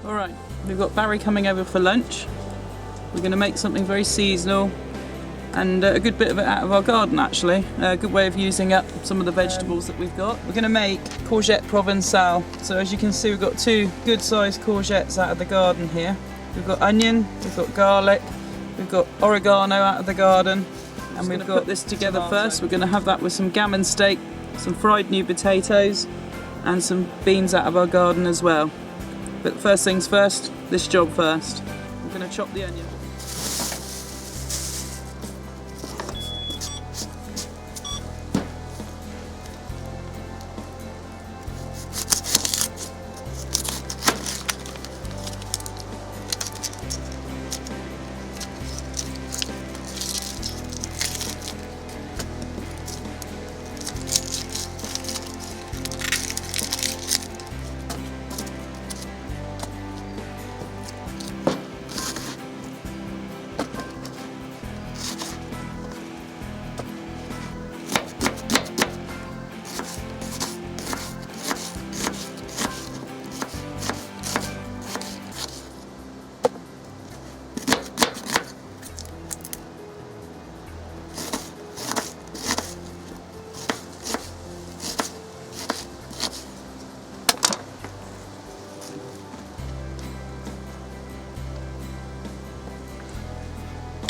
Alright, we've got Barry coming over for lunch. We're going to make something very seasonal and a good bit of it out of our garden actually. A good way of using up some of the vegetables that we've got. We're going to make courgette provençale. So as you can see, we've got two good sized courgettes out of the garden here. We've got onion, we've got garlic, we've got oregano out of the garden, and we've got this together first. We're going to have that with some gammon steak, some fried new potatoes and some beans out of our garden as well. But first things first, this job first. We're going to chop the onion.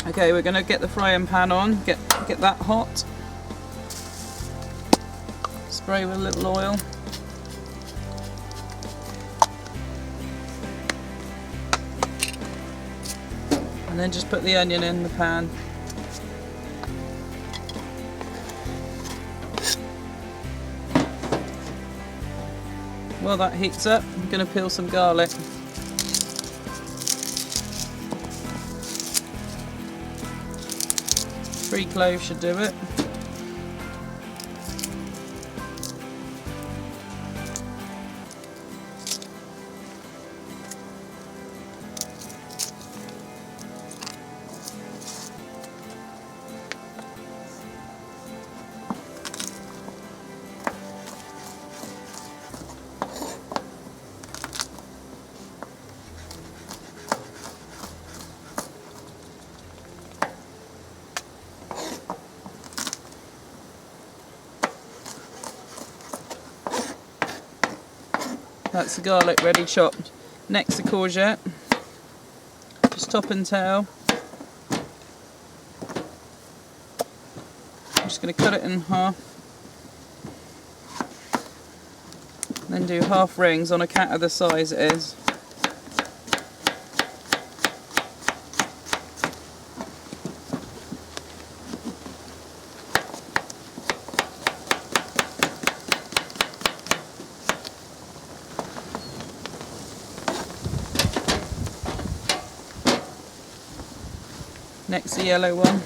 Okay, we're going to get the frying pan on, get that hot. Spray with a little oil. And then just put the onion in the pan. While that heats up, I'm going to peel some garlic. 3 cloves should do it. That's the garlic ready chopped. Next the courgette, just top and tail. I'm just going to cut it in half, then do half rings on account of the size it is. Next the yellow one.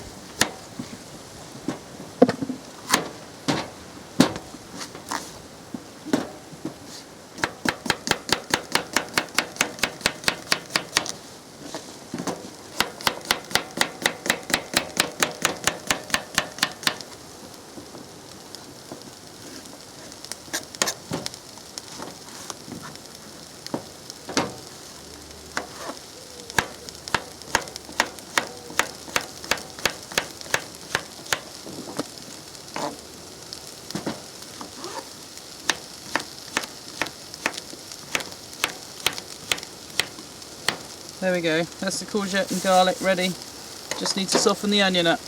There we go, that's the courgette and garlic ready. Just need to soften the onion up.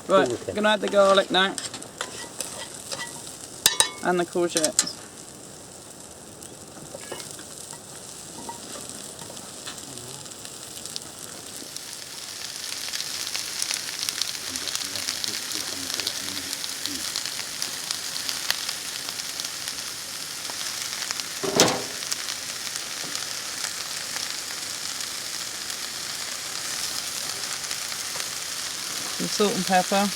Right, I'm going to add the garlic now and the courgettes. Some salt and pepper.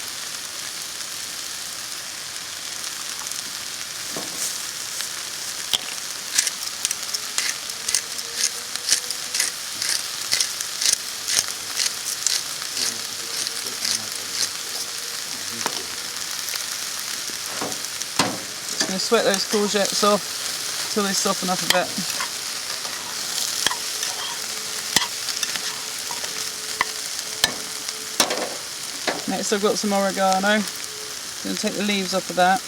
to sweat those courgettes off until they soften up a bit. Next I've got some oregano. I'm going to take the leaves off of that.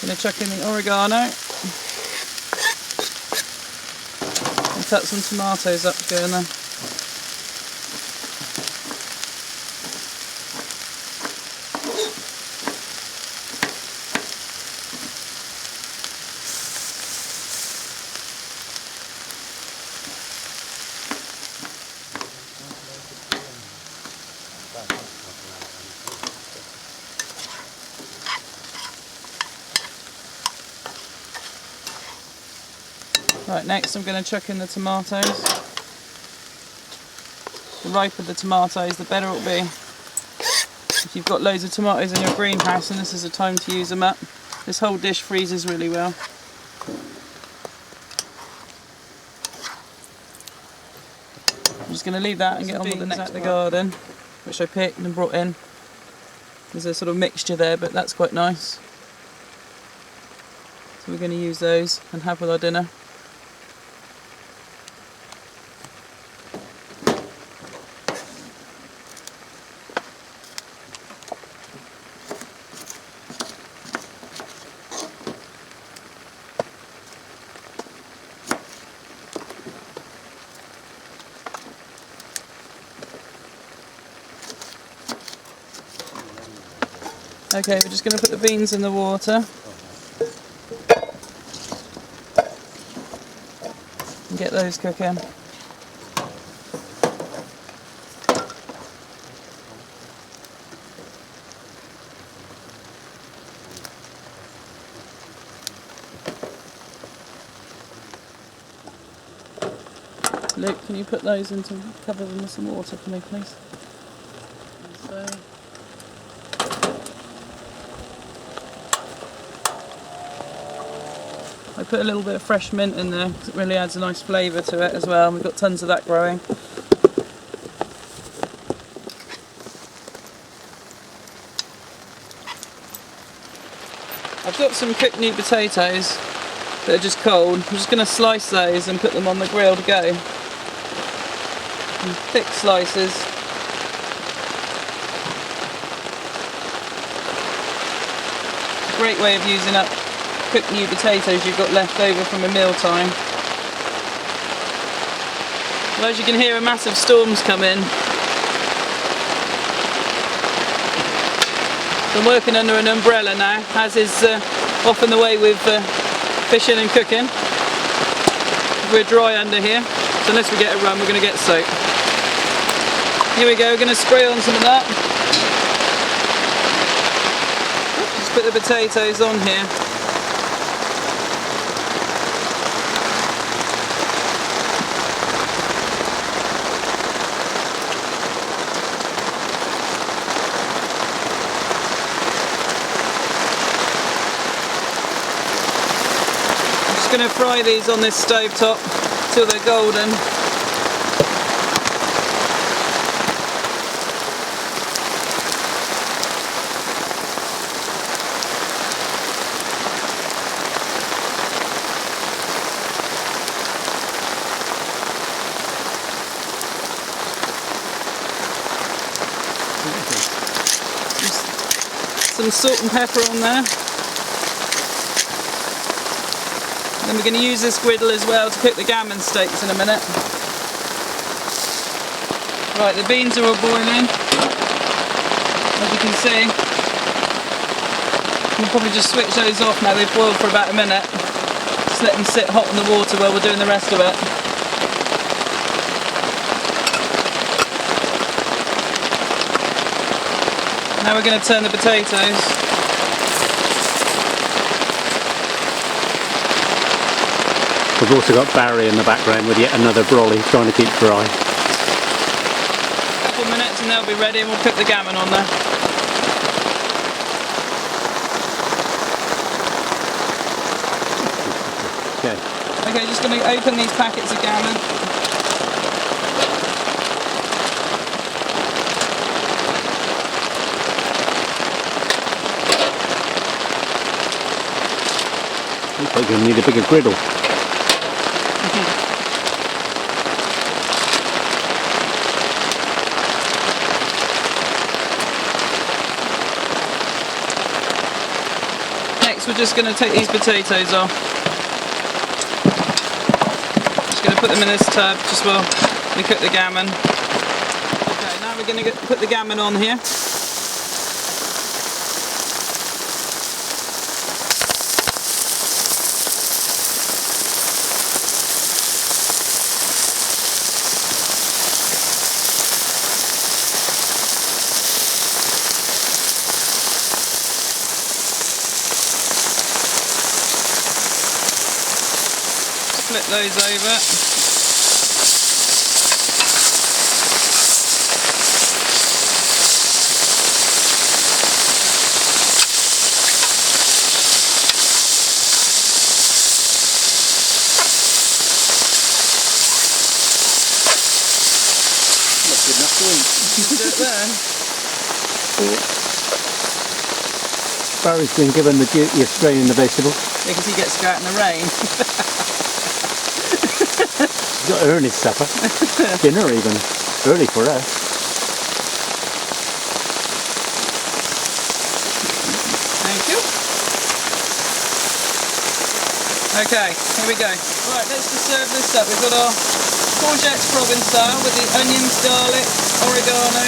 Going to chuck in the oregano and cut some tomatoes up to go in there. Right, next I'm going to chuck in the tomatoes. The riper the tomatoes, the better it'll be. If you've got loads of tomatoes in your greenhouse and this is the time to use them up, this whole dish freezes really well. I'm just going to leave that and get on with the next the garden, which I picked and brought in. There's a sort of mixture there, but that's quite nice. So we're going to use those and have with our dinner. Okay, we're just going to put the beans in the water and get those cooking. Luke, can you put those into, cover them with some water for me, please? So. I put a little bit of fresh mint in there because it really adds a nice flavour to it as well. We've got tons of that growing. I've got some cooked new potatoes that are just cold. I'm just going to slice those and put them on the grill to go. And thick slices. Great way of using up cooked new potatoes you've got left over from a meal time. Well, as you can hear, a massive storm's come in. So I'm working under an umbrella now, as is often the way with fishing and cooking. We're dry under here, so unless we get a run we're going to get soaked. Here we go, we're going to spray on some of that. Just put the potatoes on here. Going to fry these on this stove top till they're golden. Just some salt and pepper on there. Then we're going to use this griddle as well to cook the gammon steaks in a minute. Right, the beans are all boiling, as you can see. We'll probably just switch those off now, they've boiled for about a minute. Just let them sit hot in the water while we're doing the rest of it. Now we're going to turn the potatoes. We've also got Barry in the background with yet another brolly trying to keep dry. A couple of minutes and they'll be ready and we'll cook the gammon on there. Okay, just going to open these packets of gammon. Looks like you'll need a bigger griddle. Next we're just going to take these potatoes off. Just going to put them in this tub just while we cook the gammon. Okay, now we're going to put the gammon on here. Flip those over. That's good enough to eat. Do it there. Barry's been given the duty of straining the vegetables. Yeah, because he gets to go out in the rain. He's got to earn his supper. Dinner even. Early for us. Thank you. Okay, here we go. Right, let's just serve this up. We've got our courgettes Provençal style with the onions, garlic, oregano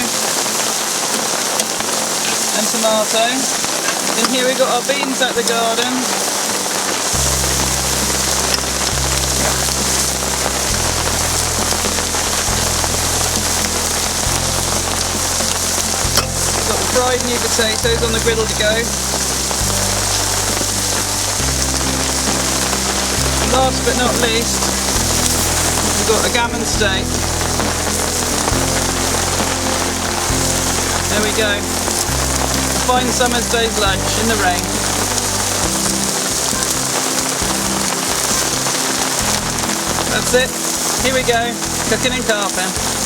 and tomato. And here we've got our beans out the garden. Got the fried new potatoes on the griddle to go. Last but not least, we've got a gammon steak. There we go. A fine summer's day's lunch in the rain. That's it. Here we go. Cooking and carving.